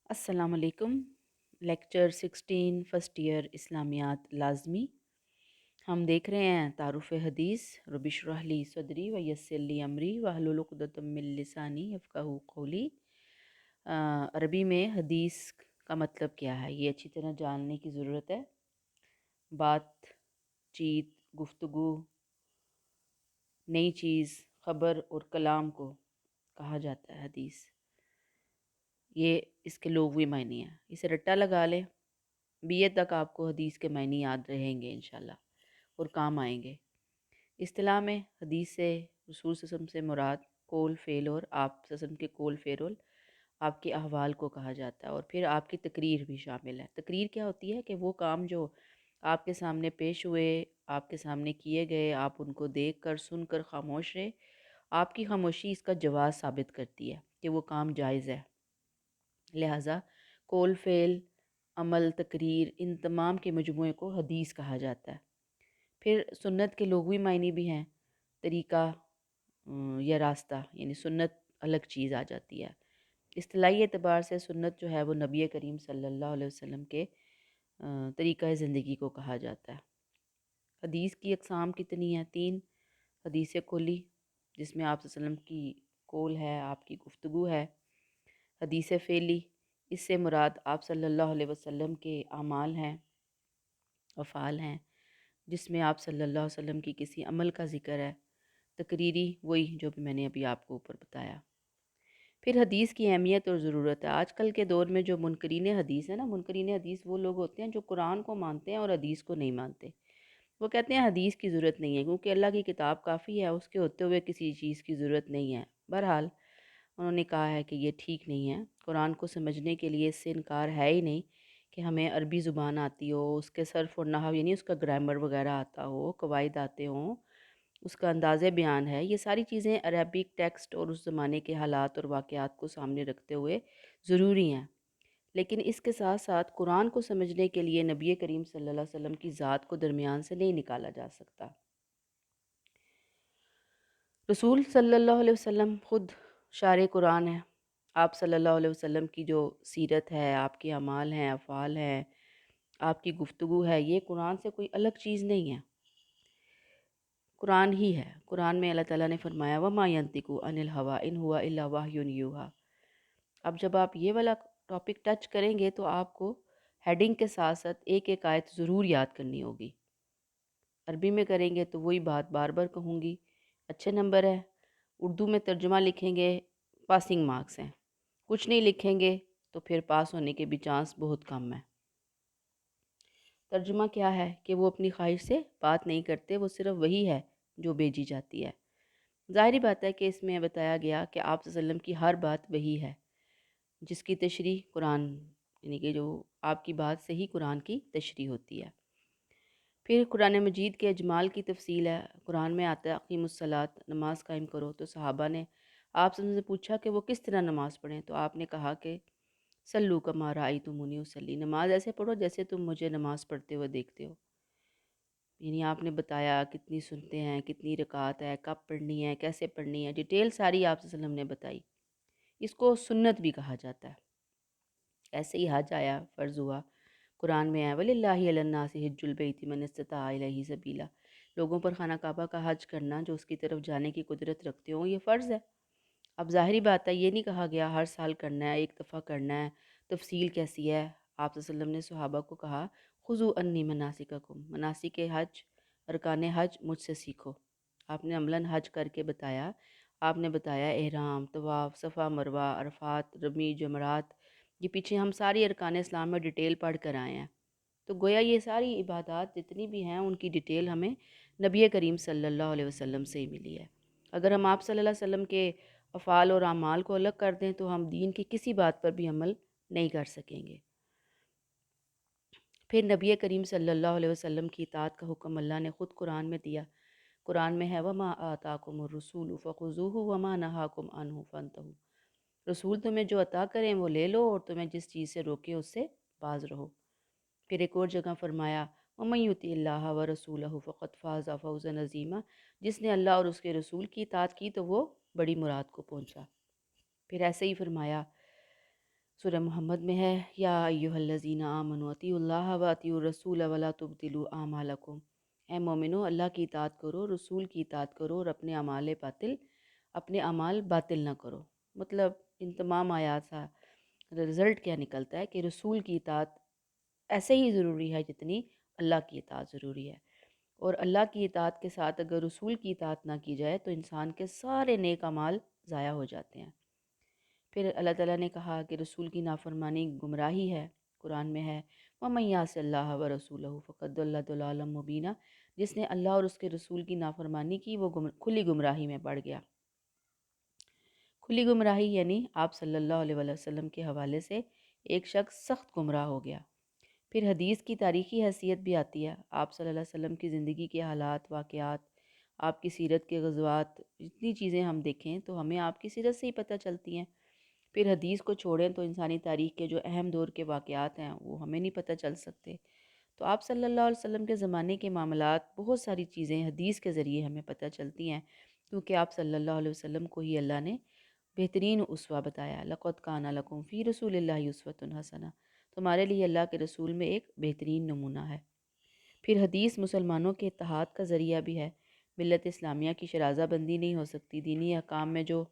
السلام علیکم۔ Lecture 16 first year اسلامیات لازمی۔ ہم دیکھ رہے ہیں تعارف حدیث۔ رب اشرح لی صدری ویسر لی امری واحلل عقدۃ من لسانی یفقہوا قولی۔ عربی میں حدیث کا مطلب کیا ہے یہ اچھی طرح جاننے کی ضرورت ہے۔ بات چیت، گفتگو، نئی چیز، خبر اور کلام کو کہا جاتا ہے حدیث۔ یہ اس کے لغوی معنی ہیں، اسے رٹا لگا لیں، بی اے تک آپ کو حدیث کے معنی یاد رہیں گے انشاءاللہ اور کام آئیں گے۔ اصطلاح میں حدیث سے رسول صلی اللہ علیہ وسلم سے مراد قول فعل اور آپ صلی اللہ علیہ وسلم کے قول فعل آپ کے احوال کو کہا جاتا ہے، اور پھر آپ کی تقریر بھی شامل ہے۔ تقریر کیا ہوتی ہے کہ وہ کام جو آپ کے سامنے پیش ہوئے، آپ کے سامنے کیے گئے، آپ ان کو دیکھ کر سن کر خاموش رہے، آپ کی خاموشی اس کا جواز ثابت کرتی ہے کہ وہ کام جائز ہے۔ لہٰذا قول فعل عمل تقریر ان تمام کے مجموعے کو حدیث کہا جاتا ہے۔ پھر سنت کے لغوی معنی بھی ہیں، طریقہ یا راستہ، یعنی سنت الگ چیز آ جاتی ہے۔ اصطلاحی اعتبار سے سنت جو ہے وہ نبی کریم صلی اللہ علیہ وسلم کے طریقہ زندگی کو کہا جاتا ہے۔ حدیث کی اقسام کتنی ہیں؟ 3۔ حدیث کلی جس میں آپ صلی اللہ علیہ وسلم کی قول ہے، آپ کی گفتگو ہے۔ حدیث فعلی، اس سے مراد آپ صلی اللہ علیہ وسلم کے اعمال ہیں، افعال ہیں، جس میں آپ صلی اللہ علیہ وسلم کی کسی عمل کا ذکر ہے۔ تقریری وہی جو بھی میں نے ابھی آپ کو اوپر بتایا۔ پھر حدیث کی اہمیت اور ضرورت ہے۔ آج کل کے دور میں جو منکرین حدیث ہیں نا، منکرین حدیث وہ لوگ ہوتے ہیں جو قرآن کو مانتے ہیں اور حدیث کو نہیں مانتے۔ وہ کہتے ہیں حدیث کی ضرورت نہیں ہے کیونکہ اللہ کی کتاب کافی ہے، اس کے ہوتے ہوئے کسی چیز کی ضرورت نہیں ہے۔ بہرحال انہوں نے کہا ہے کہ یہ ٹھیک نہیں ہے۔ قرآن کو سمجھنے کے لیے اس سے انکار ہے ہی نہیں کہ ہمیں عربی زبان آتی ہو، اس کے صرف اور نحو یعنی اس کا گرامر وغیرہ آتا ہو، قواعد آتے ہوں، اس کا انداز بیان ہے۔ یہ ساری چیزیں عربک ٹیکسٹ اور اس زمانے کے حالات اور واقعات کو سامنے رکھتے ہوئے ضروری ہیں، لیکن اس کے ساتھ ساتھ قرآن کو سمجھنے کے لیے نبی کریم صلی اللہ علیہ وسلم کی ذات کو درمیان سے نہیں نکالا جا سکتا۔ رسول صلی اللہ علیہ وسلم خود شارع قرآن ہے۔ آپ صلی اللہ علیہ وسلم کی جو سیرت ہے، آپ کے اعمال ہیں، افعال ہیں، آپ کی گفتگو ہے، یہ قرآن سے کوئی الگ چیز نہیں ہے، قرآن ہی ہے۔ قرآن میں اللہ تعالیٰ نے فرمایا وَمَا يَنطِقُ عَنِ الْهَوَىٰ إِنْ هُوَ إِلَّا وَحْيٌ يُوحَىٰ۔ اب جب آپ یہ والا ٹاپک ٹچ کریں گے تو آپ کو ہیڈنگ کے ساتھ ساتھ ایک ایک آیت ضرور یاد کرنی ہوگی۔ عربی میں کریں گے تو وہی بات بار بار کہوں گی، اچھے نمبر ہے۔ اردو میں ترجمہ لکھیں گے، پاسنگ مارکس ہیں۔ کچھ نہیں لکھیں گے تو پھر پاس ہونے کے بھی چانس بہت کم ہیں۔ ترجمہ کیا ہے کہ وہ اپنی خواہش سے بات نہیں کرتے، وہ صرف وہی ہے جو بھیجی جاتی ہے۔ ظاہری بات ہے کہ اس میں بتایا گیا کہ آپ صلی اللہ علیہ وسلم کی ہر بات وہی ہے، جس کی تشریح قرآن، یعنی کہ جو آپ کی بات سے ہی قرآن کی تشریح ہوتی ہے۔ پھر قرآن مجید کے اجمال کی تفصیل ہے۔ قرآن میں آتا ہے اقیم الصلاۃ، نماز قائم کرو، تو صحابہ نے آپ سے پوچھا کہ وہ کس طرح نماز پڑھیں، تو آپ نے کہا کہ سلو کما رأیتمونی اصلی، نماز ایسے پڑھو جیسے تم مجھے نماز پڑھتے ہوئے دیکھتے ہو۔ یعنی آپ نے بتایا کتنی سنتے ہیں، کتنی رکعت ہے، کب پڑھنی ہے، کیسے پڑھنی ہے، ڈیٹیل ساری آپ صلی اللہ علیہ وسلم نے بتائی۔ اس کو سنت بھی کہا جاتا ہے۔ ایسے ہی حج آیا، فرض ہوا، قرآن میں ہے وَلِلَّهِ عَلَى النَّاسِ حِجُّ الْبَيْتِ مَنِ اسْتَطَاعَ إِلَيْهِ سَبِيلًا، لوگوں پر خانہ کعبہ کا حج کرنا جو اس کی طرف جانے کی قدرت رکھتے ہوں، یہ فرض ہے۔ اب ظاہری بات ہے، یہ نہیں کہا گیا ہر سال کرنا ہے، ایک دفعہ کرنا ہے۔ تفصیل کیسی ہے؟ آپ صلی اللہ علیہ وسلم نے صحابہ کو کہا خُذُوا عَنِّی مَنَاسِکَکُم، مناسک حج، ارکان حج مجھ سے سیکھو۔ آپ نے عملاً حج کر کے بتایا۔ آپ نے بتایا احرام، طواف، صفا مروہ، عرفات، رمی، جمرات، یہ پیچھے ہم ساری ارکان اسلام میں ڈیٹیل پڑھ کر آئے ہیں۔ تو گویا یہ ساری عبادات جتنی بھی ہیں ان کی ڈیٹیل ہمیں نبی کریم صلی اللہ علیہ وسلم سے ہی ملی ہے۔ اگر ہم آپ صلی اللہ علیہ وسلم کے افعال اور اعمال کو الگ کر دیں تو ہم دین کی کسی بات پر بھی عمل نہیں کر سکیں گے۔ پھر نبی کریم صلی اللہ علیہ وسلم کی اطاعت کا حکم اللہ نے خود قرآن میں دیا۔ قرآن میں ہے وَمَا آتَاكُمُ الرَّسُولُ فَخُذُوهُ وَمَا نَهَاكُمْ عَنْهُ فَانْتَهُوا، رسول تمہیں جو عطا کریں وہ لے لو، اور تمہیں جس چیز سے روکے اس سے باز رہو۔ پھر ایک اور جگہ فرمایا وَمَن يُطِعِ اللَّهَ وَرَسُولَهُ فَقَدْ فَازَ فَوْزًا عَظِيمًا، جس نے اللہ اور اس کے رسول کی اطاعت کی تو وہ بڑی مراد کو پہنچا۔ پھر ایسے ہی فرمایا سورہ محمد میں ہے، یا ایھا الذین آمنوا اطیعوا اللہ و اطیعوا الرسول ولا تبطلوا اعمالکم، اے مومنو اللہ کی اطاعت کرو، رسول کی اطاعت کرو، اور اپنے اعمال باطل نہ کرو۔ مطلب ان تمام آیات کا رزلٹ کیا نکلتا ہے کہ رسول کی اطاعت ایسے ہی ضروری ہے جتنی اللہ کی اطاعت ضروری ہے، اور اللہ کی اطاعت کے ساتھ اگر رسول کی اطاعت نہ کی جائے تو انسان کے سارے نیک اعمال ضائع ہو جاتے ہیں۔ پھر اللہ تعالیٰ نے کہا کہ رسول کی نافرمانی گمراہی ہے، قرآن میں ہے وَمَن يَعْصِ اللَّهَ وَرَسُولَهُ فَقَدْ ضَلَّ ضَلَالًا مُبِينًا، جس نے اللہ اور اس کے رسول کی نافرمانی کی وہ کھلی گمراہی میں پڑ گیا۔ کھلی گمراہی یعنی آپ صلی اللہ علیہ وسلم کے حوالے سے ایک شخص سخت گمراہ ہو گیا۔ پھر حدیث کی تاریخی حیثیت بھی آتی ہے، آپ صلی اللہ علیہ وسلم کی زندگی کے حالات، واقعات، آپ کی سیرت کے غزوات، جتنی چیزیں ہم دیکھیں تو ہمیں آپ کی سیرت سے ہی پتہ چلتی ہیں۔ پھر حدیث کو چھوڑیں تو انسانی تاریخ کے جو اہم دور کے واقعات ہیں وہ ہمیں نہیں پتہ چل سکتے۔ تو آپ صلی اللہ علیہ وسلم کے زمانے کے معاملات، بہت ساری چیزیں حدیث کے ذریعے ہمیں پتہ چلتی ہیں، کیونکہ آپ صلی اللہ علیہ وسلم کو ہی اللہ نے بہترین اسوہ بتایا۔ لَقَدْ كَانَ لَكُمْ فِي رَسُولِ اللَّهِ أُسْوَةٌ حَسَنَةٌ، تمہارے لیے اللہ کے رسول میں ایک بہترین نمونہ ہے۔ پھر حدیث مسلمانوں کے اتحاد کا ذریعہ بھی ہے، ملت اسلامیہ کی شرازہ بندی نہیں ہو سکتی، دینی احکام میں جو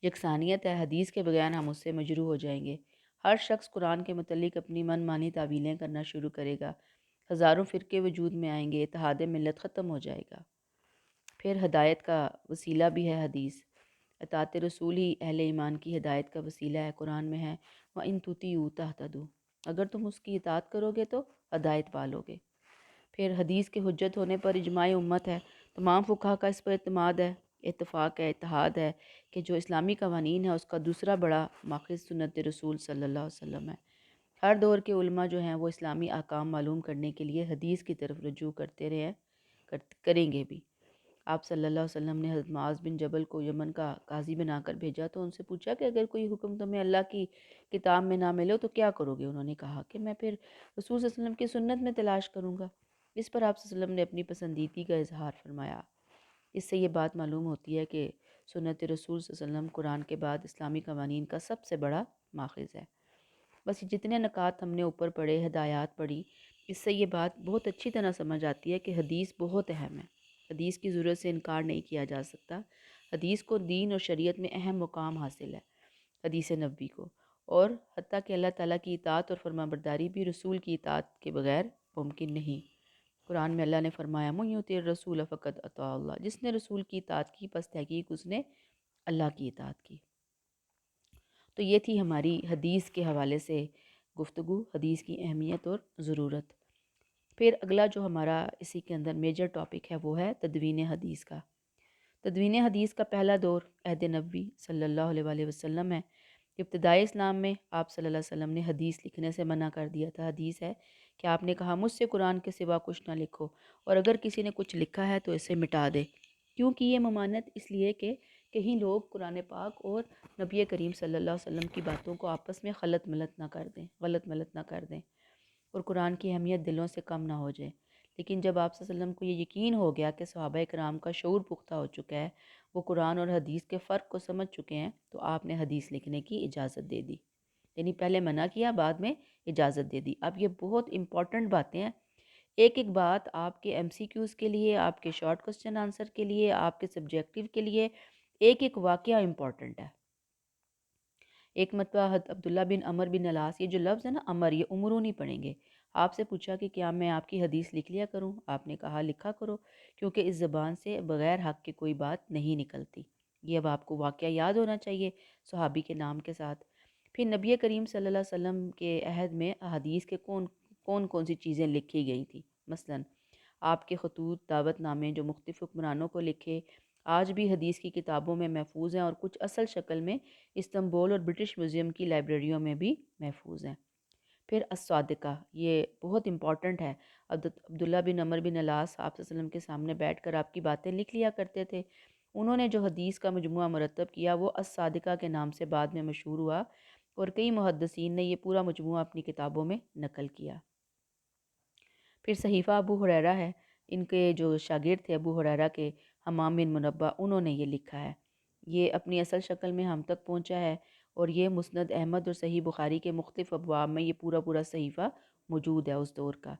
یکسانیت ہے، حدیث کے بغیر ہم اس سے مجروح ہو جائیں گے۔ ہر شخص قرآن کے متعلق اپنی من مانی تعویلیں کرنا شروع کرے گا، ہزاروں فرقے وجود میں آئیں گے، اتحاد ملت ختم ہو جائے گا۔ پھر ہدایت کا وسیلہ بھی ہے حدیث، اطاعت رسول ہی اہل ایمان کی ہدایت کا وسیلہ ہے، قرآن میں ہے وَإِن تُطِیعُوا تَہْتَدُوا، اگر تم اس کی اطاعت کرو گے تو ہدایت پالو گے۔ پھر حدیث کے حجت ہونے پر اجماع امت ہے، تمام فقہا کا اس پر اعتماد ہے، اتفاق ہے، اتحاد ہے کہ جو اسلامی قوانین ہے اس کا دوسرا بڑا ماخذ سنت رسول صلی اللہ علیہ وسلم ہے۔ ہر دور کے علماء جو ہیں وہ اسلامی احکام معلوم کرنے کے لیے حدیث کی طرف رجوع کرتے رہے ہیں، کریں گے بھی۔ آپ صلی اللہ علیہ وسلم نے حضرت معاذ بن جبل کو یمن کا قاضی بنا کر بھیجا تو ان سے پوچھا کہ اگر کوئی حکم تمہیں اللہ کی کتاب میں نہ ملے تو کیا کرو گے؟ انہوں نے کہا کہ میں پھر رسول صلی اللہ علیہ وسلم کی سنت میں تلاش کروں گا۔ اس پر آپ صلی اللہ علیہ وسلم نے اپنی پسندیدگی کا اظہار فرمایا۔ اس سے یہ بات معلوم ہوتی ہے کہ سنت رسول صلی اللہ علیہ وسلم قرآن کے بعد اسلامی قوانین کا سب سے بڑا ماخذ ہے۔ بس یہ جتنے نکات ہم نے اوپر پڑھے، ہدایات پڑھی، اس سے یہ بات بہت اچھی طرح سمجھ آتی ہے کہ حدیث بہت اہم ہے، حدیث کی ضرورت سے انکار نہیں کیا جا سکتا۔ حدیث کو دین اور شریعت میں اہم مقام حاصل ہے، حدیث نبوی کو، اور حتیٰ کہ اللہ تعالیٰ کی اطاعت اور فرما برداری بھی رسول کی اطاعت کے بغیر ممکن نہیں۔ قرآن میں اللہ نے فرمایا مَن یُطِعِ الرَّسُولَ فَقَدْ اطاع اللہ، جس نے رسول کی اطاعت کی پس تحقیق اس نے اللہ کی اطاعت کی۔ تو یہ تھی ہماری حدیث کے حوالے سے گفتگو، حدیث کی اہمیت اور ضرورت۔ پھر اگلا جو ہمارا اسی کے اندر میجر ٹاپک ہے وہ ہے تدوین حدیث کا۔ تدوین حدیث کا پہلا دور عہد نبوی صلی اللہ علیہ وآلہ وسلم ہے۔ ابتدائی اسلام میں آپ صلی اللہ علیہ وسلم نے حدیث لکھنے سے منع کر دیا تھا۔ حدیث ہے کہ آپ نے کہا مجھ سے قرآن کے سوا کچھ نہ لکھو، اور اگر کسی نے کچھ لکھا ہے تو اسے مٹا دے۔ کیوں کی یہ ممانعت؟ اس لیے کہ کہیں لوگ قرآن پاک اور نبی کریم صلی اللہ علیہ وسلم کی باتوں کو آپس میں غلط ملت نہ کر دیں اور قرآن کی اہمیت دلوں سے کم نہ ہو جائے۔ لیکن جب آپ صلی اللہ علیہ وسلم کو یہ یقین ہو گیا کہ صحابہ کرام کا شعور پختہ ہو چکا ہے، وہ قرآن اور حدیث کے فرق کو سمجھ چکے ہیں، تو آپ نے حدیث لکھنے کی اجازت دے دی۔ یعنی پہلے منع کیا، بعد میں اجازت دے دی۔ اب یہ بہت امپورٹنٹ باتیں ہیں، ایک ایک بات آپ کے ایم سی کیوز کے لیے، آپ کے شارٹ کوسچن آنسر کے لیے، آپ کے سبجیکٹیو کے لیے ایک ایک واقعہ امپورٹنٹ ہے۔ ایک مرتبہ عبداللہ بن عمر بن العاص، یہ جو لفظ ہے نا عمر، یہ عمروں نہیں پڑھیں گے، آپ سے پوچھا کہ کیا میں آپ کی حدیث لکھ لیا کروں؟ آپ نے کہا لکھا کرو، کیونکہ اس زبان سے بغیر حق کے کوئی بات نہیں نکلتی۔ یہ اب آپ کو واقعہ یاد ہونا چاہیے صحابی کے نام کے ساتھ۔ پھر نبی کریم صلی اللہ علیہ وسلم کے عہد میں احادیث کے کون سی چیزیں لکھی گئی تھیں؟ مثلاً آپ کے خطوط، دعوت نامے جو مختلف حکمرانوں کو لکھے، آج بھی حدیث کی کتابوں میں محفوظ ہیں، اور کچھ اصل شکل میں استنبول اور برٹش میوزیم کی لائبریریوں میں بھی محفوظ ہیں۔ پھر الصادقہ، یہ بہت امپورٹنٹ ہے۔ عبداللہ بن عمر بن العاص آپ صلی اللہ علیہ وسلم کے سامنے بیٹھ کر آپ کی باتیں لکھ لیا کرتے تھے۔ انہوں نے جو حدیث کا مجموعہ مرتب کیا وہ الصادقہ کے نام سے بعد میں مشہور ہوا، اور کئی محدثین نے یہ پورا مجموعہ اپنی کتابوں میں نقل کیا۔ پھر صحیفہ ابو ہریرہ ہے، ان کے جو شاگرد تھے ابو ہریرہ کے، حمام بن منبہ، انہوں نے یہ لکھا ہے۔ یہ اپنی اصل شکل میں ہم تک پہنچا ہے، اور یہ مسند احمد اور صحیح بخاری کے مختلف ابواب میں یہ پورا صحیفہ موجود ہے اس دور کا۔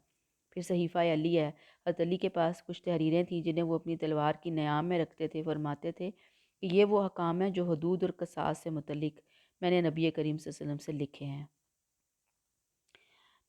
پھر صحیفہ علی ہے، حضرت علی کے پاس کچھ تحریریں تھیں جنہیں وہ اپنی تلوار کی نیام میں رکھتے تھے، فرماتے تھے کہ یہ وہ احکام ہیں جو حدود اور قصاص سے متعلق میں نے نبی کریم صلی اللہ علیہ وسلم سے لکھے ہیں۔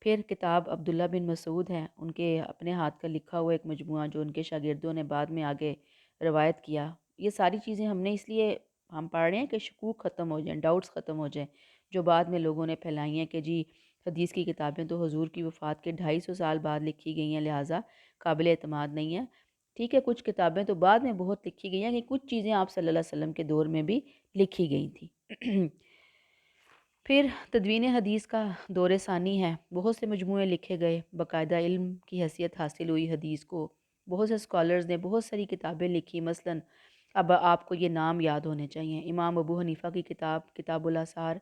پھر کتاب عبداللہ بن مسعود ہے، ان کے اپنے ہاتھ کا لکھا ہوا ایک مجموعہ جو ان کے شاگردوں نے بعد میں آگے روایت کیا۔ یہ ساری چیزیں ہم نے اس لیے ہم پڑھ رہے ہیں کہ شکوک ختم ہو جائیں، ڈاؤٹس ختم ہو جائیں جو بعد میں لوگوں نے پھیلائی ہیں کہ جی حدیث کی کتابیں تو حضور کی وفات کے 250 سال بعد لکھی گئی ہیں، لہٰذا قابل اعتماد نہیں ہیں۔ ٹھیک ہے، کچھ کتابیں تو بعد میں بہت لکھی گئی ہیں کہ کچھ چیزیں آپ صلی اللہ علیہ وسلم کے دور میں بھی لکھی گئی تھیں۔ پھر تدوین حدیث کا دور ثانی ہے، بہت سے مجموعے لکھے گئے، باقاعدہ علم کی حیثیت حاصل ہوئی حدیث کو، بہت سے اسکالرز نے بہت ساری کتابیں لکھی۔ مثلاً اب آپ کو یہ نام یاد ہونے چاہیے: امام ابو حنیفہ کی کتاب کتاب الاثار،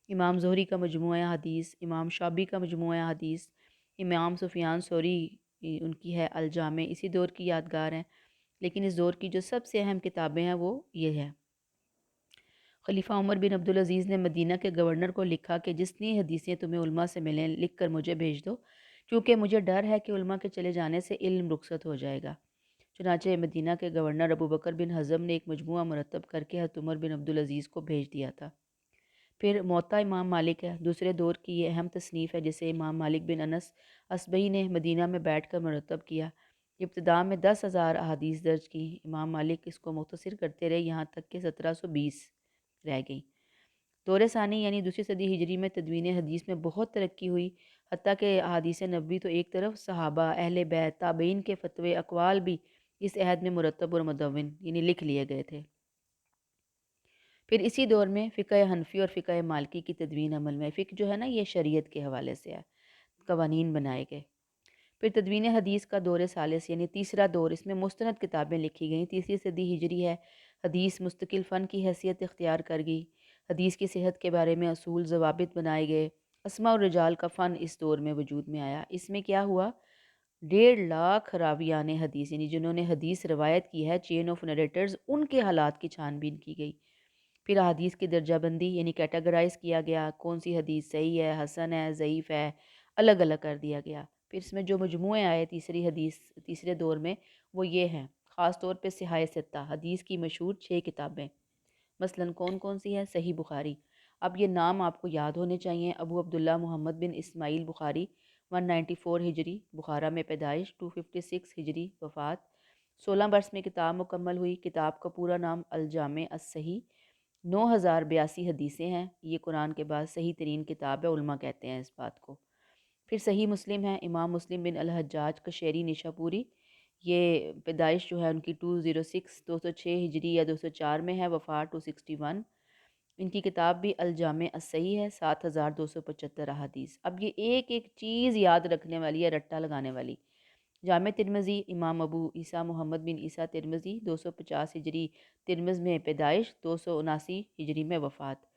امام زہری کا مجموعہ حدیث، امام شعبی کا مجموعہ حدیث، امام سفیان ثوری ان کی ہے الجامع، اسی دور کی یادگار ہیں۔ لیکن اس دور کی جو سب سے اہم کتابیں ہیں وہ یہ ہے۔ خلیفہ عمر بن عبدالعزیز نے مدینہ کے گورنر کو لکھا کہ جتنی حدیثیں تمہیں علماء سے ملیں لکھ کر مجھے بھیج دو، کیونکہ مجھے ڈر ہے کہ علماء کے چلے جانے سے علم رخصت ہو جائے گا۔ چنانچہ مدینہ کے گورنر ابو بکر بن حزم نے ایک مجموعہ مرتب کر کے حضرت عمر بن عبدالعزیز کو بھیج دیا تھا۔ پھر موطا امام مالک ہے، دوسرے دور کی یہ اہم تصنیف ہے جسے امام مالک بن انس اصبہی نے مدینہ میں بیٹھ کر مرتب کیا۔ ابتداء میں 10,000 احادیث درج کی، امام مالک اس کو مختصر کرتے رہے یہاں تک کہ 1720 رہ گئی۔ دور ثانی یعنی دوسری صدی ہجری میں تدوین حدیث میں بہت ترقی ہوئی، حتیٰ کہ احادیث نبوی تو ایک طرف، صحابہ، اہل بیت، تابعین کے فتوے اقوال بھی اس عہد میں مرتب اور مدون یعنی لکھ لیے گئے تھے۔ پھر اسی دور میں فقہ حنفی اور فقہ مالکی کی تدوین عمل میں، فقہ جو ہے نا یہ شریعت کے حوالے سے ہے، قوانین بنائے گئے۔ پھر تدوین حدیث کا دور ثالث یعنی تیسرا دور، اس میں مستند کتابیں لکھی گئیں، تیسری صدی ہجری ہے۔ حدیث مستقل فن کی حیثیت اختیار کر گئی، حدیث کی صحت کے بارے میں اصول ضوابط بنائے گئے، اسماء اور رجال کا فن اس دور میں وجود میں آیا۔ اس میں کیا ہوا، 1.5 لاکھ راویان حدیث یعنی جنہوں نے حدیث روایت کی ہے، چین آف نریٹرز، ان کے حالات کی چھان بین کی گئی۔ پھر احادیث کی درجہ بندی یعنی کیٹاگرائز کیا گیا، کون سی حدیث صحیح ہے، حسن ہے، ضعیف ہے، الگ الگ کر دیا گیا۔ پھر اس میں جو مجموعے آئے تیسرے دور میں وہ یہ ہیں، خاص طور پہ صحاح ستہ، حدیث کی مشہور 6 کتابیں، مثلاً کون سی ہے، صحیح بخاری۔ اب یہ نام آپ کو یاد ہونے چاہیے: ابو عبداللہ محمد بن اسماعیل بخاری، 194 ہجری بخارا میں پیدائش، 256 ہجری وفات، 16 برس میں کتاب مکمل ہوئی۔ کتاب کا پورا نام الجامع الصحیح، 9082 حدیثیں ہیں، یہ قرآن کے بعد صحیح ترین کتاب ہے، علماء کہتے ہیں اس بات کو۔ پھر صحیح مسلم ہے، امام مسلم بن الحجاج قشیری نیشا پوری، یہ پیدائش جو ہے ان کی 206 ہجری یا 204 میں ہے، وفات 261۔ ان کی کتاب بھی الجامع الصحیح ہے، 7275 احادیث۔ اب یہ ایک ایک چیز یاد رکھنے والی ہے، رٹا لگانے والی۔ جامع ترمذی، امام ابو عیسیٰ محمد بن عیسیٰ ترمذی، 250 ہجری ترمذ میں پیدائش، 279 ہجری میں وفات۔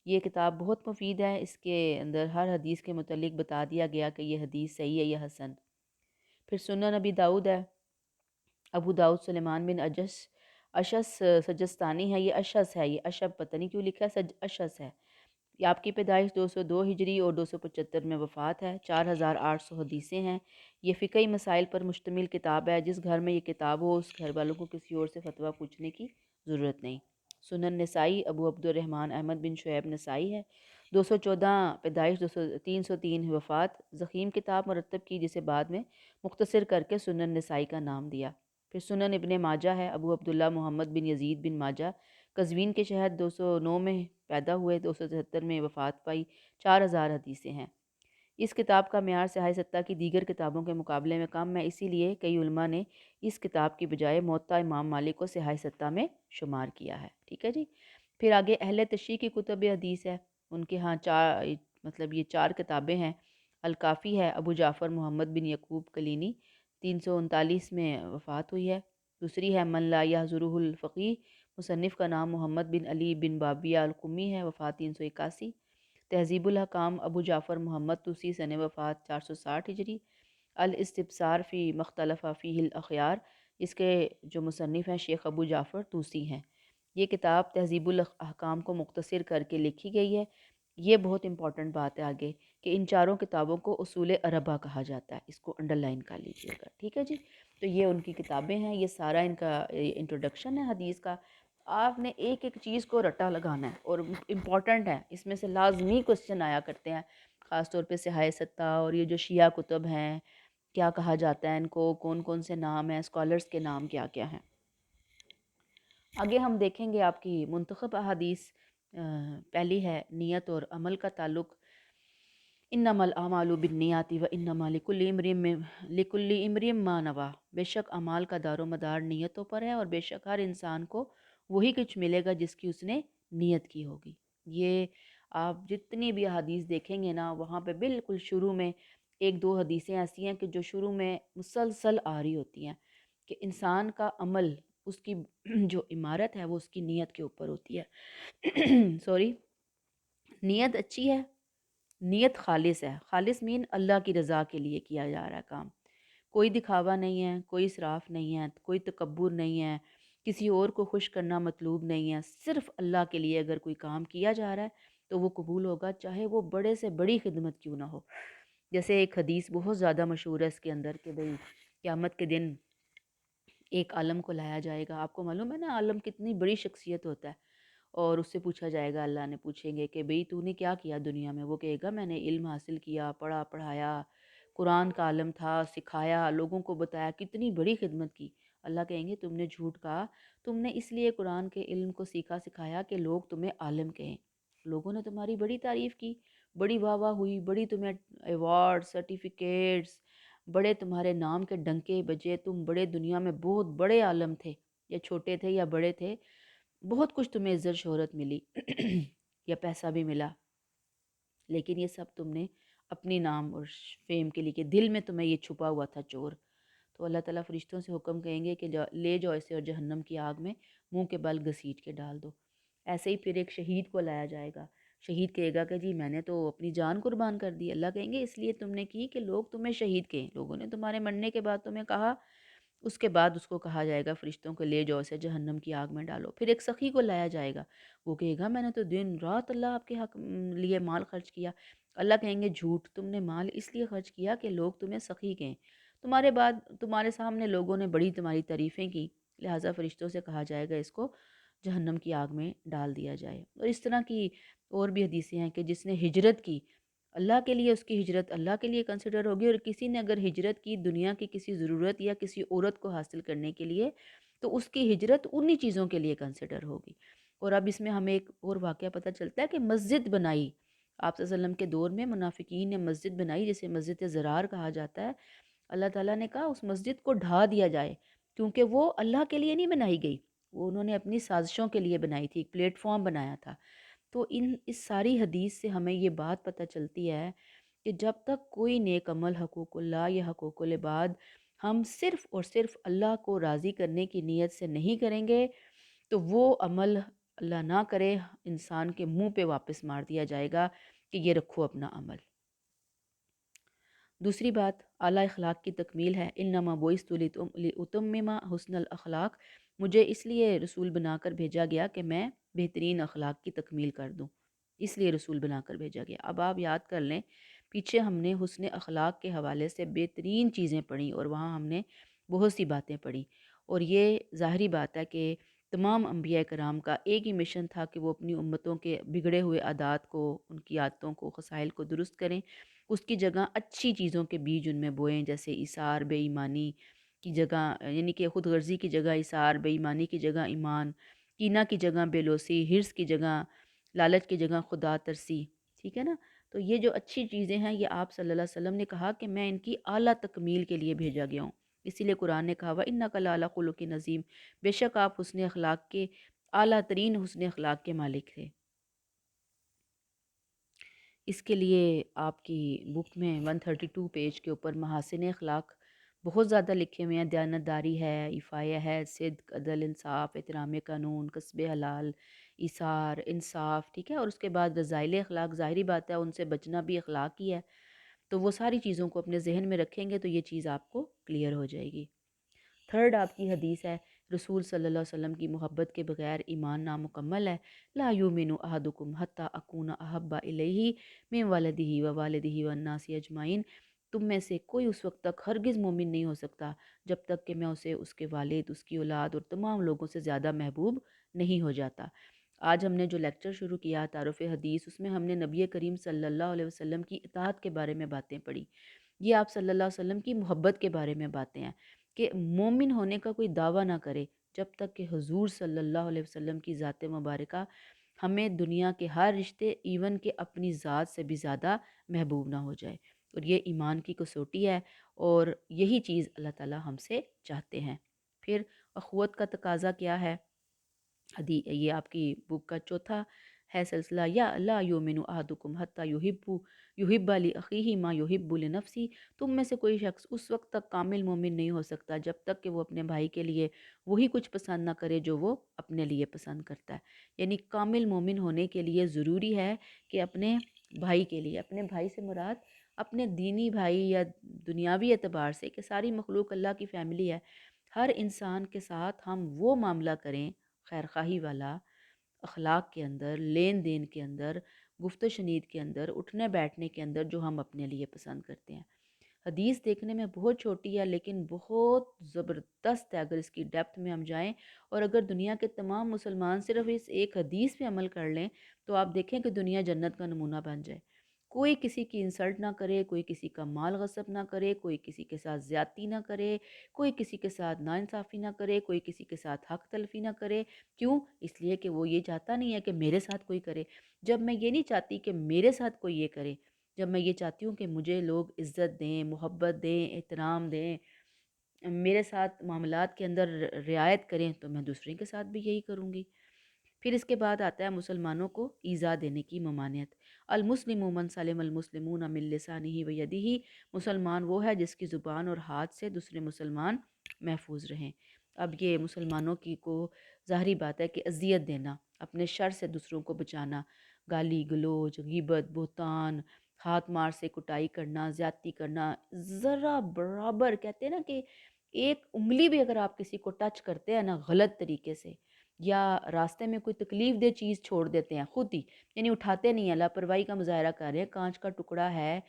یہ کتاب بہت مفید ہے، اس کے اندر ہر حدیث کے متعلق بتا دیا گیا کہ یہ حدیث صحیح ہے یا حسن۔ پھر سنن نبی داؤد ہے، ابو داؤد سلیمان بن اشس سجستانی ہے، یہ اشس ہے، یہ اشب پتہ نہیں کیوں لکھا ہے، اشس ہے۔ یہ آپ کی پیدائش 202 ہجری اور 275 میں وفات ہے، 4800 حدیثیں ہیں۔ یہ فقہی مسائل پر مشتمل کتاب ہے، جس گھر میں یہ کتاب ہو اس گھر والوں کو کسی اور سے فتویٰ پوچھنے کی ضرورت نہیں۔ سنن نسائی، ابو عبد الرحمن احمد بن شعیب نسائی ہے، 214 پیدائش، 303 وفات۔ ضخیم کتاب مرتب کی جسے بعد میں مختصر کر کے سنن نسائی کا نام دیا۔ پھر سنن ابن ماجہ ہے، ابو عبداللہ محمد بن یزید بن ماجہ، قزوین کے شہر، 209 میں پیدا ہوئے، 273 میں وفات پائی، 4000 حدیثیں ہیں۔ اس کتاب کا معیار صحاح ستہ کی دیگر کتابوں کے مقابلے میں کم ہے، اسی لیے کئی علماء نے اس کتاب کی بجائے موطا امام مالک کو صحاح ستہ میں شمار کیا ہے۔ ٹھیک ہے جی۔ پھر آگے اہل تشریح کی کتب حدیث ہے، ان کے ہاں یہ 4 کتابیں ہیں۔ الکافی ہے، ابو جعفر محمد بن یعقوب کلینی، 339 میں وفات ہوئی ہے۔ دوسری ہے من لا یحضرہ الفقیہ، مصنف کا نام محمد بن علی بن بابیہ القمی ہے، وفات 381۔ تہذیب الحکام، ابو جعفر محمد طوسی، سن وفات 460 ہجری۔ الاستبصار فی مختلف فیہ الاخیار، اس کے جو مصنف ہیں شیخ ابو جعفر طوسی ہیں۔ یہ کتاب تہذیب الاحکام کو مختصر کر کے لکھی گئی ہے۔ یہ بہت امپورٹنٹ بات ہے آگے کہ ان چاروں کتابوں کو اصول اربعہ کہا جاتا ہے، اس کو انڈر لائن کر لیجیے گا، ٹھیک ہے جی۔ تو یہ ان کی کتابیں ہیں، یہ سارا ان کا انٹروڈکشن ہے حدیث کا۔ آپ نے ایک ایک چیز کو رٹا لگانا ہے اور امپورٹنٹ ہے، اس میں سے لازمی کوسچن آیا کرتے ہیں، خاص طور پہ صحاح ستہ اور یہ جو شیعہ کتب ہیں، کیا کہا جاتا ہے ان کو، کون کون سے نام ہیں، اسکالرز کے نام کیا کیا ہیں۔ آگے ہم دیکھیں گے آپ کی منتخب احادیث۔ پہلی ہے نیت اور عمل کا تعلق۔ انما الاعمال بالنیات و انما لکل امرئ ما نوی، بے شک اعمال کا دار و مدار نیتوں پر ہے اور بے شک ہر انسان کو وہی کچھ ملے گا جس کی اس نے نیت کی ہوگی۔ یہ آپ جتنی بھی احادیث دیکھیں گے نا، وہاں پہ بالکل شروع میں ایک دو حدیثیں ایسی ہیں کہ جو شروع میں مسلسل آ رہی ہوتی ہیں کہ انسان کا عمل، اس کی جو عمارت ہے وہ اس کی نیت کے اوپر ہوتی ہے سوری، نیت اچھی ہے، نیت خالص ہے، خالص مین اللہ کی رضا کے لیے کیا جا رہا ہے کام، کوئی دکھاوا نہیں ہے، کوئی اسراف نہیں ہے، کوئی تکبر نہیں ہے، کسی اور کو خوش کرنا مطلوب نہیں ہے، صرف اللہ کے لیے اگر کوئی کام کیا جا رہا ہے تو وہ قبول ہوگا، چاہے وہ بڑے سے بڑی خدمت کیوں نہ ہو۔ جیسے ایک حدیث بہت زیادہ مشہور ہے اس کے اندر کہ بھئی قیامت کے دن ایک عالم کو لایا جائے گا، آپ کو معلوم ہے نا عالم کتنی بڑی شخصیت ہوتا ہے، اور اس سے پوچھا جائے گا، اللہ نے پوچھیں گے کہ بھئی تو نے کیا کیا دنیا میں، وہ کہے گا میں نے علم حاصل کیا، پڑھا پڑھایا، قرآن کا عالم تھا، سکھایا، لوگوں کو بتایا، کتنی بڑی خدمت کی۔ اللہ کہیں گے تم نے جھوٹ کہا، تم نے اس لیے قرآن کے علم کو سیکھا سکھایا کہ لوگ تمہیں عالم کہیں، لوگوں نے تمہاری بڑی تعریف کی، بڑی واہ واہ ہوئی، بڑی تمہیں ایوارڈ سرٹیفکیٹس، بڑے تمہارے نام کے ڈنکے بجے، تم بڑے دنیا میں بہت بڑے عالم تھے، یا چھوٹے تھے یا بڑے تھے، بہت کچھ تمہیں عزت شہرت ملی یا پیسہ بھی ملا، لیکن یہ سب تم نے اپنی نام اور فیم کے لیے کہ دل میں تمہیں یہ چھپا ہوا تھا چور۔ تو اللہ تعالیٰ فرشتوں سے حکم کہیں گے کہ لے جاؤ اسے اور جہنم کی آگ میں منہ کے بل گھسیٹ کے ڈال دو۔ ایسے ہی پھر ایک شہید کو لایا جائے گا، شہید کہے گا کہ جی میں نے تو اپنی جان قربان کر دی، اللہ کہیں گے اس لیے تم نے کی کہ لوگ تمہیں شہید کہیں، لوگوں نے تمہارے مرنے کے بعد تمہیں کہا، اس کے بعد اس کو کہا جائے گا فرشتوں کو لے جاؤ اسے جہنم کی آگ میں ڈالو۔ پھر ایک سخی کو لایا جائے گا، وہ کہے گا میں نے تو دن رات اللہ آپ کے حق لیے مال خرچ کیا، اللہ کہیں گے جھوٹ، تم نے مال اس لیے خرچ کیا کہ لوگ تمہیں سخی کہیں، تمہارے بعد تمہارے سامنے لوگوں نے بڑی تمہاری تعریفیں کی، لہٰذا فرشتوں سے کہا جائے گا اس کو جہنم کی آگ میں ڈال دیا جائے۔ اور اس طرح کی اور بھی حدیثیں ہیں کہ جس نے ہجرت کی اللہ کے لیے، اس کی ہجرت اللہ کے لیے کنسیڈر ہوگی، اور کسی نے اگر ہجرت کی دنیا کی کسی ضرورت یا کسی عورت کو حاصل کرنے کے لیے تو اس کی ہجرت انہی چیزوں کے لیے کنسیڈر ہوگی۔ اور اب اس میں ہمیں ایک اور واقعہ پتہ چلتا ہے کہ مسجد بنائی، آپ صلی اللہ علیہ وسلم کے دور میں منافقین نے مسجد بنائی جسے مسجد زرار کہا جاتا ہے، اللہ تعالیٰ نے کہا اس مسجد کو ڈھا دیا جائے، کیونکہ وہ اللہ کے لیے نہیں بنائی گئی، وہ انہوں نے اپنی سازشوں کے لیے بنائی تھی، ایک پلیٹ فارم بنایا تھا۔ تو اس ساری حدیث سے ہمیں یہ بات پتہ چلتی ہے کہ جب تک کوئی نیک عمل حقوق اللہ یا حقوق العباد ہم صرف اور صرف اللہ کو راضی کرنے کی نیت سے نہیں کریں گے تو وہ عمل اللہ نہ کرے انسان کے منہ پہ واپس مار دیا جائے گا کہ یہ رکھو اپنا عمل۔ دوسری بات اعلیٰ اخلاق کی تکمیل ہے۔ انما بعثت لاتمم حسن الاخلاق، مجھے اس لیے رسول بنا کر بھیجا گیا کہ میں بہترین اخلاق کی تکمیل کر دوں، اس لیے رسول بنا کر بھیجا گیا۔ اب آپ یاد کر لیں پیچھے ہم نے حسن اخلاق کے حوالے سے بہترین چیزیں پڑھی اور وہاں ہم نے بہت سی باتیں پڑھی، اور یہ ظاہری بات ہے کہ تمام انبیاء کرام کا ایک ہی مشن تھا کہ وہ اپنی امتوں کے بگڑے ہوئے عادات کو، ان کی عادتوں کو، خصائل کو درست کریں، اس کی جگہ اچھی چیزوں کے بیج ان میں بوئیں، جیسے ایثار بے ایمانی کی جگہ، یعنی کہ خود غرضی کی جگہ ایثار، بے ایمانی کی جگہ ایمان، کینہ کی جگہ بےلوسی، حرص کی جگہ لالچ کی جگہ خدا ترسی، ٹھیک ہے نا۔ تو یہ جو اچھی چیزیں ہیں یہ آپ صلی اللہ علیہ وسلم نے کہا کہ میں ان کی اعلیٰ تکمیل کے لیے بھیجا گیا ہوں، اسی لیے قرآن نے کہا وَإِنَّكَ لَعَلَىٰ خُلُقٍ عَظِيمٍ، بے شک آپ حسن اخلاق کے اعلیٰ ترین حسن اخلاق کے مالک تھے۔ اس کے لیے آپ کی بک میں 132 پیج کے اوپر محاسن اخلاق بہت زیادہ لکھے ہوئے ہیں، دیانت داری ہے، ایفائے ہے، صدق، عدل، انصاف، احترام قانون، کسب حلال، ایثار، انصاف، ٹھیک ہے، اور اس کے بعد رذائل اخلاق، ظاہری بات ہے ان سے بچنا بھی اخلاق ہی ہے، تو وہ ساری چیزوں کو اپنے ذہن میں رکھیں گے تو یہ چیز آپ کو کلیئر ہو جائے گی۔ تھرڈ آپ کی حدیث ہے رسول صلی اللہ علیہ وسلم کی محبت کے بغیر ایمان نامکمل ہے۔ لا یؤمن احدکم حتی اکون احب الیہ من ولدہ و والدہ والناس اجمعین، تم میں سے کوئی اس وقت تک ہرگز مومن نہیں ہو سکتا جب تک کہ میں اسے اس کے والد، اس کی اولاد اور تمام لوگوں سے زیادہ محبوب نہیں ہو جاتا۔ آج ہم نے جو لیکچر شروع کیا تعارف حدیث، اس میں ہم نے نبی کریم صلی اللہ علیہ وسلم کی اطاعت کے بارے میں باتیں پڑھی۔ یہ آپ صلی اللہ علیہ وسلم کی محبت کے بارے میں باتیں ہیں کہ مومن ہونے کا کوئی دعویٰ نہ کرے جب تک کہ حضور صلی اللہ علیہ وسلم کی ذات مبارکہ ہمیں دنیا کے ہر رشتے ایون کہ اپنی ذات سے بھی زیادہ محبوب نہ ہو جائے، اور یہ ایمان کی کسوٹی ہے، اور یہی چیز اللہ تعالی ہم سے چاہتے ہیں۔ پھر اخوت کا تقاضا کیا ہے؟ یہ آپ کی بک کا چوتھا ہے سلسلہ، یا لا یؤمن احدکم حتی یحب لاخیہ ما یحب لنفسی، تم میں سے کوئی شخص اس وقت تک کامل مومن نہیں ہو سکتا جب تک کہ وہ اپنے بھائی کے لیے وہی کچھ پسند نہ کرے جو وہ اپنے لیے پسند کرتا ہے۔ یعنی کامل مومن ہونے کے لیے ضروری ہے کہ اپنے بھائی کے لیے، اپنے بھائی سے مراد اپنے دینی بھائی یا دنیاوی اعتبار سے کہ ساری مخلوق اللہ کی فیملی ہے، ہر انسان کے ساتھ ہم وہ معاملہ کریں خیرخواہی والا، اخلاق کے اندر، لین دین کے اندر، گفت و شنید کے اندر، اٹھنے بیٹھنے کے اندر، جو ہم اپنے لیے پسند کرتے ہیں۔ حدیث دیکھنے میں بہت چھوٹی ہے لیکن بہت زبردست ہے اگر اس کی ڈیپتھ میں ہم جائیں، اور اگر دنیا کے تمام مسلمان صرف اس ایک حدیث پہ عمل کر لیں تو آپ دیکھیں کہ دنیا جنت کا نمونہ بن جائے۔ کوئی کسی کی انسلٹ نہ کرے، کوئی کسی کا مال غصب نہ کرے، کوئی کسی کے ساتھ زیادتی نہ کرے، کوئی کسی کے ساتھ ناانصافی نہ کرے، کوئی کسی کے ساتھ حق تلفی نہ کرے۔ کیوں؟ اس لیے کہ وہ یہ چاہتا نہیں ہے کہ میرے ساتھ کوئی کرے۔ جب میں یہ نہیں چاہتی کہ میرے ساتھ کوئی یہ کرے، جب میں یہ چاہتی ہوں کہ مجھے لوگ عزت دیں، محبت دیں، احترام دیں، میرے ساتھ معاملات کے اندر رعایت کریں، تو میں دوسرے کے ساتھ بھی یہی کروں گی۔ پھر اس کے بعد آتا ہے مسلمانوں کو ایذا دینے کی ممانعت۔ المسلم من سلم المسلمون من لسانہ و یدہ، مسلمان وہ ہے جس کی زبان اور ہاتھ سے دوسرے مسلمان محفوظ رہیں۔ اب یہ مسلمانوں کی کو ظاہری بات ہے کہ اذیت دینا، اپنے شر سے دوسروں کو بچانا، گالی گلوچ، غیبت، بہتان، ہاتھ مار سے کٹائی کرنا، زیادتی کرنا، ذرا برابر کہتے ہیں نا کہ ایک انگلی بھی اگر آپ کسی کو ٹچ کرتے ہیں نا غلط طریقے سے، یا راستے میں کوئی تکلیف دہ چیز چھوڑ دیتے ہیں خود ہی، یعنی اٹھاتے نہیں ہیں، لاپرواہی کا مظاہرہ کر رہے ہیں، کانچ کا ٹکڑا ہے،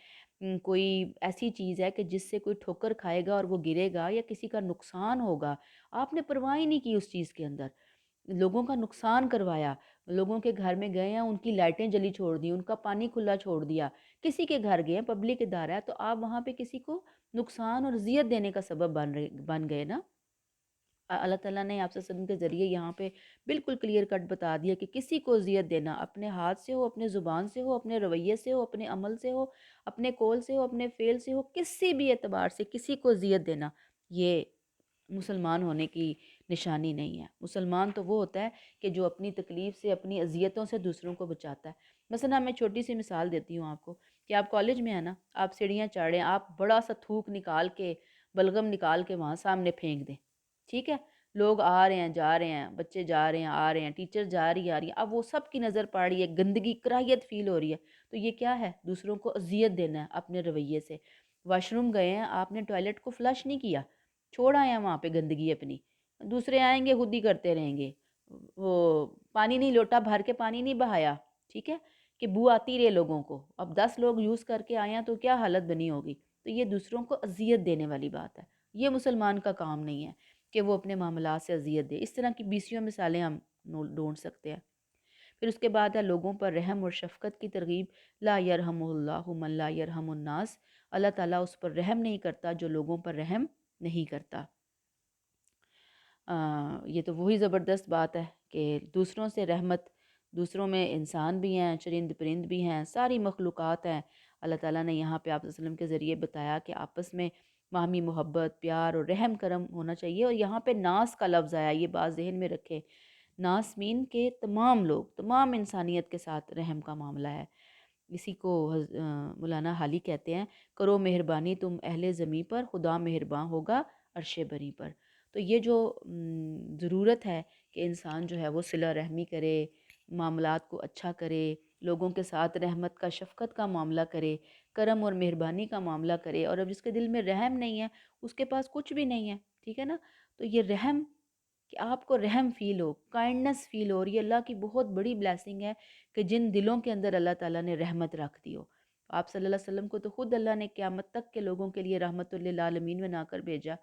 کوئی ایسی چیز ہے کہ جس سے کوئی ٹھوکر کھائے گا اور وہ گرے گا یا کسی کا نقصان ہوگا، آپ نے پرواہ ہی نہیں کی اس چیز کے اندر، لوگوں کا نقصان کروایا، لوگوں کے گھر میں گئے ہیں، ان کی لائٹیں جلی چھوڑ دی، ان کا پانی کھلا چھوڑ دیا، کسی کے گھر گئے ہیں، پبلک ادارہ ہے، تو آپ وہاں پہ کسی کو نقصان اور اذیت دینے کا سبب بن گئے نا۔ اللہ تعالیٰ نے آپ وسلم کے ذریعے یہاں پہ بالکل کلیئر کٹ بتا دیا کہ کسی کو اذیت دینا، اپنے ہاتھ سے ہو، اپنے زبان سے ہو، اپنے رویے سے ہو، اپنے عمل سے ہو، اپنے قول سے ہو، اپنے فعل سے ہو، کسی بھی اعتبار سے کسی کو اذیت دینا، یہ مسلمان ہونے کی نشانی نہیں ہے۔ مسلمان تو وہ ہوتا ہے کہ جو اپنی تکلیف سے، اپنی اذیتوں سے دوسروں کو بچاتا ہے۔ مثلا میں چھوٹی سی مثال دیتی ہوں آپ کو کہ آپ کالج میں ہیں نا، آپ سیڑھیاں چڑھ رہے ہیں، آپ بڑا سا تھوک نکال کے، بلغم نکال کے وہاں سامنے پھینک دیں، ٹھیک ہے، لوگ آ رہے ہیں جا رہے ہیں، بچے جا رہے ہیں آ رہے ہیں، ٹیچر جا رہی آ رہی ہیں، اب وہ سب کی نظر پڑ رہی ہے، گندگی، کراہیت فیل ہو رہی ہے، تو یہ کیا ہے؟ دوسروں کو اذیت دینا ہے اپنے رویے سے۔ واش روم گئے ہیں، آپ نے ٹوائلٹ کو فلش نہیں کیا، چھوڑ آئے ہیں وہاں پہ گندگی اپنی، دوسرے آئیں گے خود ہی کرتے رہیں گے، وہ پانی نہیں، لوٹا بھر کے پانی نہیں بہایا، ٹھیک ہے، کہ بو آتی رہے لوگوں کو، اب 10 لوگ یوز کر کے آئے ہیں تو کیا حالت بنی ہوگی، تو یہ دوسروں کو اذیت دینے والی بات ہے، یہ مسلمان کا کام نہیں ہے کہ وہ اپنے معاملات سے اذیت دے۔ اس طرح کی بیسیوں مثالیں ہم ڈھونڈ سکتے ہیں۔ پھر اس کے بعد ہے لوگوں پر رحم اور شفقت کی ترغیب۔ لا یرحم اللہ من لا یرحم الناس، اللہ تعالیٰ اس پر رحم نہیں کرتا جو لوگوں پر رحم نہیں کرتا۔ یہ تو وہی زبردست بات ہے کہ دوسروں سے رحمت، دوسروں میں انسان بھی ہیں، چرند پرند بھی ہیں، ساری مخلوقات ہیں، اللہ تعالیٰ نے یہاں پہ آپ صلی اللہ علیہ وسلم کے ذریعے بتایا کہ آپس میں باہمی محبت، پیار اور رحم کرم ہونا چاہیے، اور یہاں پہ ناس کا لفظ آیا، یہ بات ذہن میں رکھے، ناس مین کے تمام لوگ، تمام انسانیت کے ساتھ رحم کا معاملہ ہے۔ اسی کو مولانا حالی کہتے ہیں، کرو مہربانی تم اہل زمیں پر، خدا مہرباں ہوگا عرش بری پر۔ تو یہ جو ضرورت ہے کہ انسان جو ہے وہ صلہ رحمی کرے، معاملات کو اچھا کرے، لوگوں کے ساتھ رحمت کا، شفقت کا معاملہ کرے، کرم اور مہربانی کا معاملہ کرے، اور اب جس کے دل میں رحم نہیں ہے اس کے پاس کچھ بھی نہیں ہے، ٹھیک ہے نا، تو یہ رحم کہ آپ کو رحم فیل ہو، کائنڈنس فیل ہو، اور یہ اللہ کی بہت بڑی بلیسنگ ہے کہ جن دلوں کے اندر اللہ تعالیٰ نے رحمت رکھ دی ہو۔ آپ صلی اللہ علیہ وسلم کو تو خود اللہ نے قیامت تک کے لوگوں کے لیے رحمت للعالمین بنا کر بھیجا۔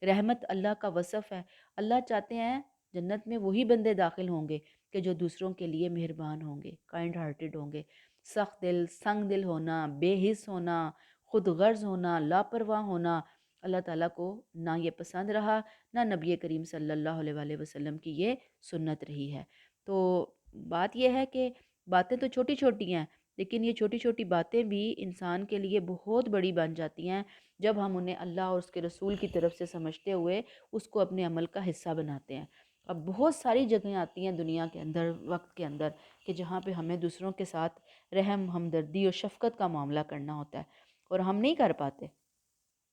رحمت اللہ کا وصف ہے۔ اللہ چاہتے ہیں جنت میں وہی بندے داخل ہوں گے کہ جو دوسروں کے لیے مہربان ہوں گے، کائنڈ ہارٹڈ ہوں گے۔ سخت دل، سنگ دل ہونا، بے حس ہونا، خود غرض ہونا، لاپرواہ ہونا، اللہ تعالیٰ کو نہ یہ پسند رہا، نہ نبی کریم صلی اللہ علیہ وآلہ وسلم کی یہ سنت رہی ہے۔ تو بات یہ ہے کہ باتیں تو چھوٹی چھوٹی ہیں، لیکن یہ چھوٹی چھوٹی باتیں بھی انسان کے لیے بہت بڑی بن جاتی ہیں جب ہم انہیں اللہ اور اس کے رسول کی طرف سے سمجھتے ہوئے اس کو اپنے عمل کا حصہ بناتے ہیں۔ اب بہت ساری جگہیں آتی ہیں دنیا کے اندر، وقت کے اندر، کہ جہاں پہ ہمیں دوسروں کے ساتھ رحم، ہمدردی اور شفقت کا معاملہ کرنا ہوتا ہے، اور ہم نہیں کر پاتے۔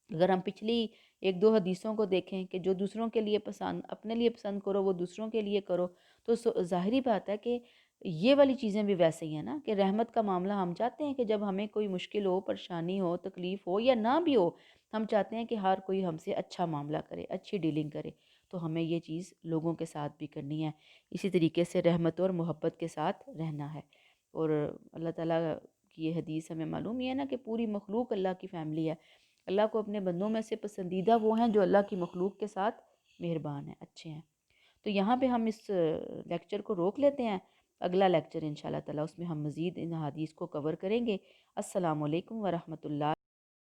اگر ہم پچھلی ایک دو حدیثوں کو دیکھیں کہ جو دوسروں کے لیے پسند، اپنے لیے پسند کرو وہ دوسروں کے لیے کرو، تو ظاہری بات ہے کہ یہ والی چیزیں بھی ویسے ہی ہیں نا، کہ رحمت کا معاملہ ہم چاہتے ہیں کہ جب ہمیں کوئی مشکل ہو، پریشانی ہو، تکلیف ہو یا نہ بھی ہو، ہم چاہتے ہیں کہ ہر کوئی ہم سے اچھا معاملہ کرے، اچھی ڈیلنگ کرے۔ تو ہمیں یہ چیز لوگوں کے ساتھ بھی کرنی ہے، اسی طریقے سے رحمت اور محبت کے ساتھ رہنا ہے۔ اور اللہ تعالیٰ کی یہ حدیث ہمیں معلوم ہی ہے نا کہ پوری مخلوق اللہ کی فیملی ہے۔ اللہ کو اپنے بندوں میں سے پسندیدہ وہ ہیں جو اللہ کی مخلوق کے ساتھ مہربان ہیں، اچھے ہیں۔ تو یہاں پہ ہم اس لیکچر کو روک لیتے ہیں، اگلا لیکچر انشاءاللہ تعالیٰ اس میں ہم مزید ان حدیث کو کور کریں گے۔ السلام علیکم ورحمۃ اللہ